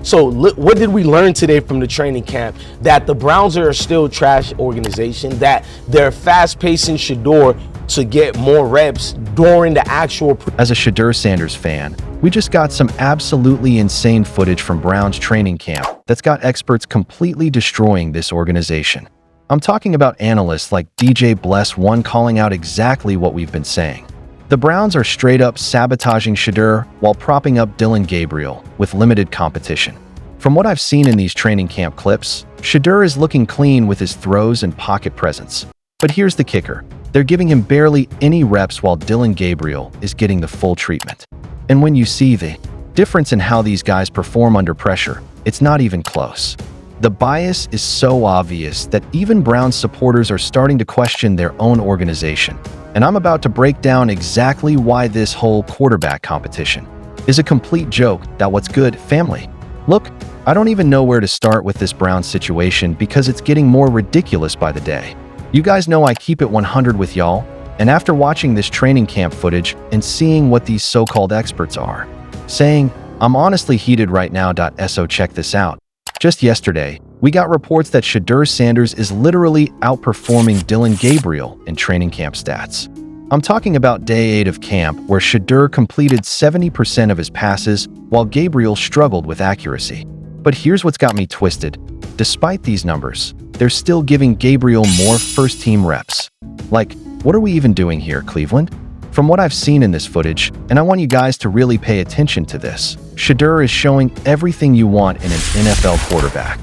So look, what did we learn today from the training camp? That the Browns are still a trash organization, that they're fast-pacing Shedeur to get more reps during the actual. As a Shedeur Sanders fan, we just got some absolutely insane footage from Browns training camp that's got experts completely destroying this organization. I'm talking about analysts like DJ Bless One calling out exactly what we've been saying. The Browns are straight up sabotaging Shedeur while propping up Dillon Gabriel with limited competition. From what I've seen in these training camp clips, Shedeur is looking clean with his throws and pocket presence. But here's the kicker. They're giving him barely any reps while Dillon Gabriel is getting the full treatment. And when you see the difference in how these guys perform under pressure, it's not even close. The bias is so obvious that even Browns supporters are starting to question their own organization. And I'm about to break down exactly why this whole quarterback competition is a complete joke. That what's good, family? Look, I don't even know where to start with this Browns situation because it's getting more ridiculous by the day. You guys know I keep it 100 with y'all, and after watching this training camp footage and seeing what these so-called experts are saying, I'm honestly heated right now. So check this out. Just yesterday, we got reports that Shedeur Sanders is literally outperforming Dillon Gabriel in training camp stats. I'm talking about day 8 of camp, where Shedeur completed 70% of his passes while Gabriel struggled with accuracy. But here's what's got me twisted. Despite these numbers, they're still giving Gabriel more first-team reps. Like, what are we even doing here, Cleveland? From what I've seen in this footage, and I want you guys to really pay attention to this, Shedeur is showing everything you want in an NFL quarterback.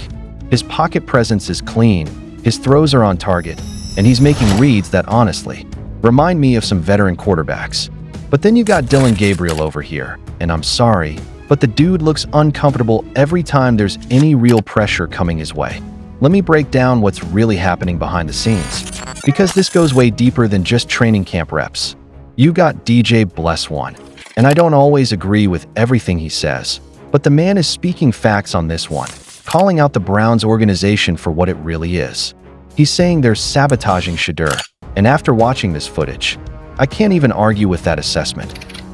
His pocket presence is clean, his throws are on target, and he's making reads that honestly remind me of some veteran quarterbacks. But then you got Dillon Gabriel over here, and I'm sorry, but the dude looks uncomfortable every time there's any real pressure coming his way. Let me break down what's really happening behind the scenes, because this goes way deeper than just training camp reps. You got DJ Bless One, and I don't always agree with everything he says, but the man is speaking facts on this one, calling out the Browns organization for what it really is. He's saying they're sabotaging Shedeur, and after watching this footage, I can't even argue with that assessment.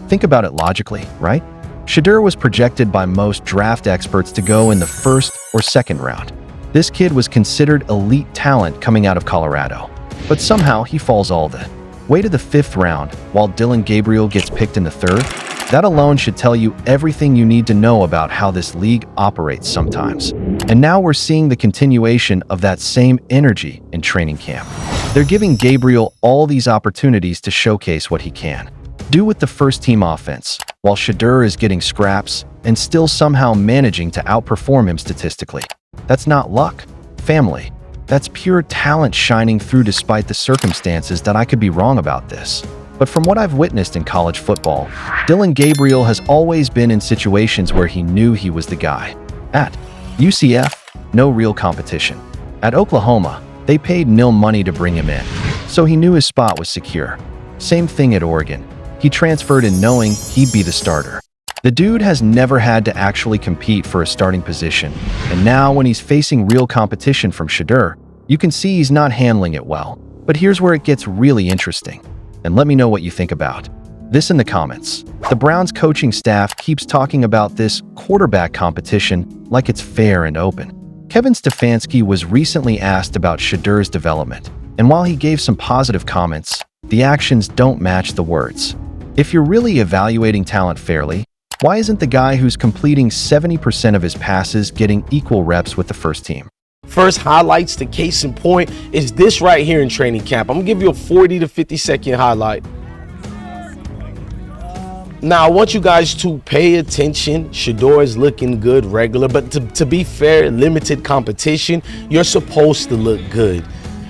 Think about it logically, right? Shedeur was projected by most draft experts to go in the first or second round. This kid was considered elite talent coming out of Colorado, but somehow he falls all the way to the 5th round, while Dillon Gabriel gets picked in the 3rd. That alone should tell you everything you need to know about how this league operates sometimes. And now we're seeing the continuation of that same energy in training camp. They're giving Gabriel all these opportunities to showcase what he can do with the first-team offense, while Shedeur is getting scraps and still somehow managing to outperform him statistically. That's not luck, family. That's pure talent shining through despite the circumstances that I could be wrong about this. But from what I've witnessed in college football, Dillon Gabriel has always been in situations where he knew he was the guy. At UCF, no real competition. At Oklahoma, they paid nil money to bring him in, so he knew his spot was secure. Same thing at Oregon. He transferred in knowing he'd be the starter. The dude has never had to actually compete for a starting position, and now when he's facing real competition from Shedeur, you can see he's not handling it well. But here's where it gets really interesting, and let me know what you think about this in the comments. The Browns coaching staff keeps talking about this quarterback competition like it's fair and open. Kevin Stefanski was recently asked about Shedeur's development, and while he gave some positive comments, the actions don't match the words. If you're really evaluating talent fairly, why isn't the guy who's completing 70% of his passes getting equal reps with the first team? First highlights, the case in point is this right here in training camp. I'm gonna give you a 40 to 50 second highlight. Now I want you guys to pay attention. Shedeur is looking good regular, but to be fair, limited competition, you're supposed to look good.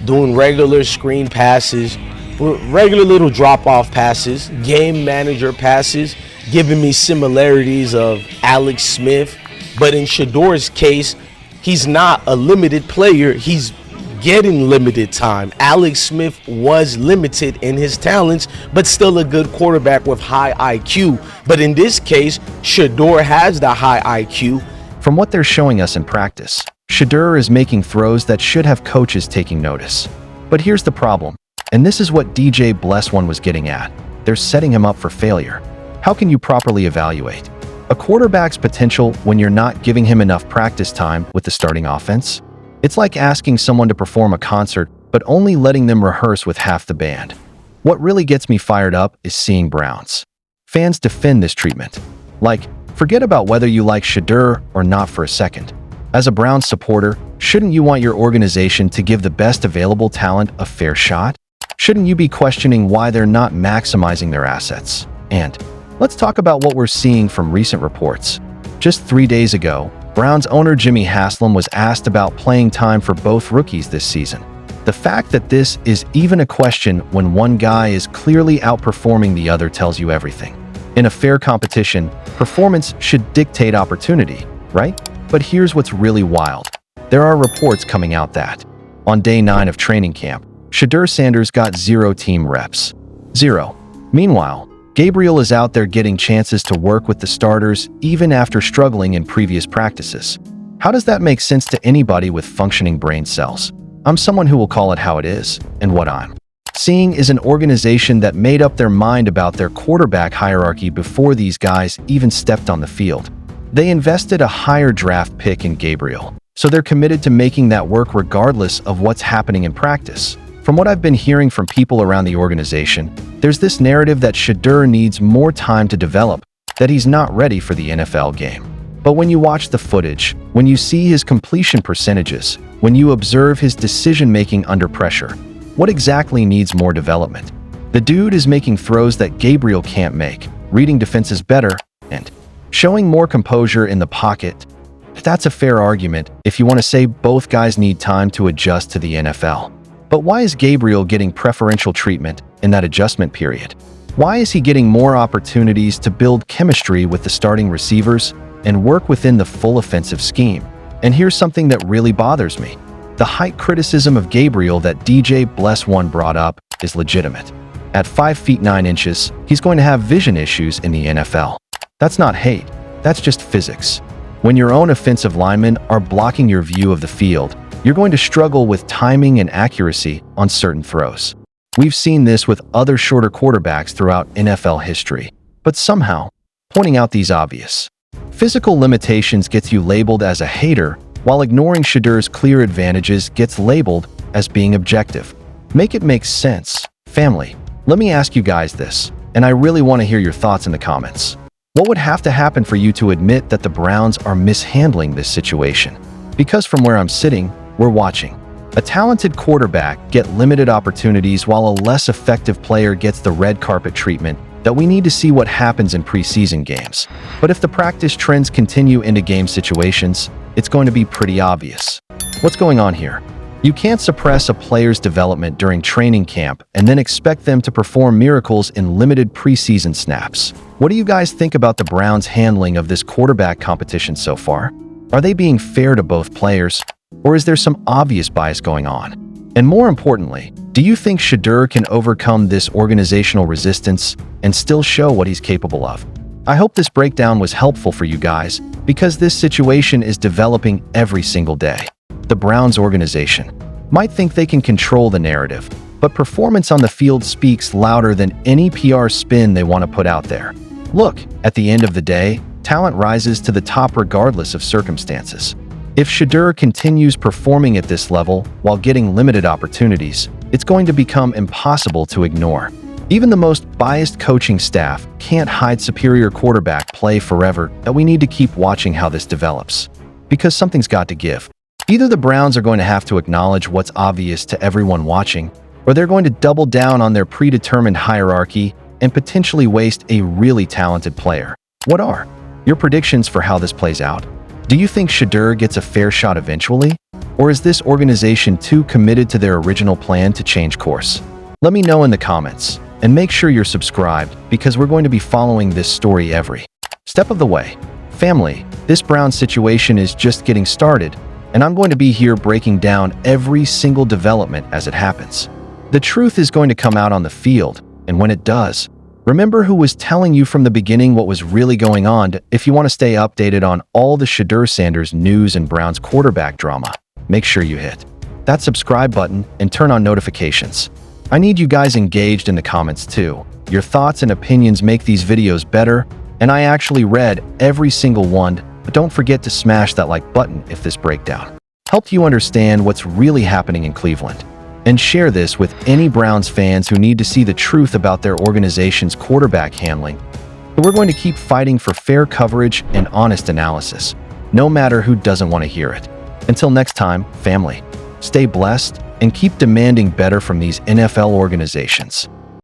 Doing regular screen passes, regular little drop-off passes, game manager passes, giving me similarities of Alex Smith. But in Shedeur's case, he's not a limited player. He's getting limited time. Alex Smith was limited in his talents, but still a good quarterback with high IQ. But in this case, Shedeur has the high IQ. From what they're showing us in practice, Shedeur is making throws that should have coaches taking notice. But here's the problem, and this is what DJ Bless One was getting at. They're setting him up for failure. How can you properly evaluate a quarterback's potential when you're not giving him enough practice time with the starting offense? It's like asking someone to perform a concert but only letting them rehearse with half the band. What really gets me fired up is seeing Browns fans defend this treatment. Like, forget about whether you like Shedeur or not for a second. As a Browns supporter, shouldn't you want your organization to give the best available talent a fair shot? Shouldn't you be questioning why they're not maximizing their assets? And let's talk about what we're seeing from recent reports. Just 3 days ago, Browns owner Jimmy Haslam was asked about playing time for both rookies this season. The fact that this is even a question when one guy is clearly outperforming the other tells you everything. In a fair competition, performance should dictate opportunity, right? But here's what's really wild. There are reports coming out that, on day 9 of training camp, Shedeur Sanders got 0 team reps. 0. Meanwhile, Gabriel is out there getting chances to work with the starters even after struggling in previous practices. How does that make sense to anybody with functioning brain cells? I'm someone who will call it how it is, and what I'm seeing is an organization that made up their mind about their quarterback hierarchy before these guys even stepped on the field. They invested a higher draft pick in Gabriel, so they're committed to making that work regardless of what's happening in practice. From what I've been hearing from people around the organization, there's this narrative that Shedeur needs more time to develop, that he's not ready for the NFL game. But when you watch the footage, when you see his completion percentages, when you observe his decision-making under pressure, what exactly needs more development? The dude is making throws that Gabriel can't make, reading defenses better, and showing more composure in the pocket. That's a fair argument if you want to say both guys need time to adjust to the NFL. But why is Gabriel getting preferential treatment in that adjustment period? Why is he getting more opportunities to build chemistry with the starting receivers and work within the full offensive scheme? And here's something that really bothers me. The height criticism of Gabriel that DJ Bless1 brought up is legitimate. At 5 feet 9 inches, he's going to have vision issues in the NFL. That's not hate, that's just physics. When your own offensive linemen are blocking your view of the field, you're going to struggle with timing and accuracy on certain throws. We've seen this with other shorter quarterbacks throughout NFL history, but somehow, pointing out these obvious physical limitations gets you labeled as a hater, while ignoring Shedeur's clear advantages gets labeled as being objective. Make it make sense. Family, let me ask you guys this, and I really want to hear your thoughts in the comments. What would have to happen for you to admit that the Browns are mishandling this situation? Because from where I'm sitting, we're watching a talented quarterback get limited opportunities while a less effective player gets the red carpet treatment that we need to see what happens in preseason games. But if the practice trends continue into game situations, it's going to be pretty obvious. What's going on here? You can't suppress a player's development during training camp and then expect them to perform miracles in limited preseason snaps. What do you guys think about the Browns' handling of this quarterback competition so far? Are they being fair to both players, or is there some obvious bias going on? And more importantly, do you think Shedeur can overcome this organizational resistance and still show what he's capable of? I hope this breakdown was helpful for you guys, because this situation is developing every single day. The Browns organization might think they can control the narrative, but performance on the field speaks louder than any PR spin they want to put out there. Look, at the end of the day, talent rises to the top regardless of circumstances. If Shedeur continues performing at this level while getting limited opportunities, it's going to become impossible to ignore. Even the most biased coaching staff can't hide superior quarterback play forever, that we need to keep watching how this develops. Because something's got to give. Either the Browns are going to have to acknowledge what's obvious to everyone watching, or they're going to double down on their predetermined hierarchy and potentially waste a really talented player. What are your predictions for how this plays out? Do you think Shedeur gets a fair shot eventually? Or is this organization too committed to their original plan to change course? Let me know in the comments, and make sure you're subscribed, because we're going to be following this story every step of the way. Family, this Browns situation is just getting started, and I'm going to be here breaking down every single development as it happens. The truth is going to come out on the field, and when it does, remember who was telling you from the beginning what was really going on. If you want to stay updated on all the Shedeur Sanders news and Browns quarterback drama, make sure you hit that subscribe button and turn on notifications. I need you guys engaged in the comments too. Your thoughts and opinions make these videos better, And I actually read every single one, but don't forget to smash that like button if this breakdown helped you understand what's really happening in Cleveland. And share this with any Browns fans who need to see the truth about their organization's quarterback handling. So we're going to keep fighting for fair coverage and honest analysis, no matter who doesn't want to hear it. Until next time, family, stay blessed and keep demanding better from these NFL organizations.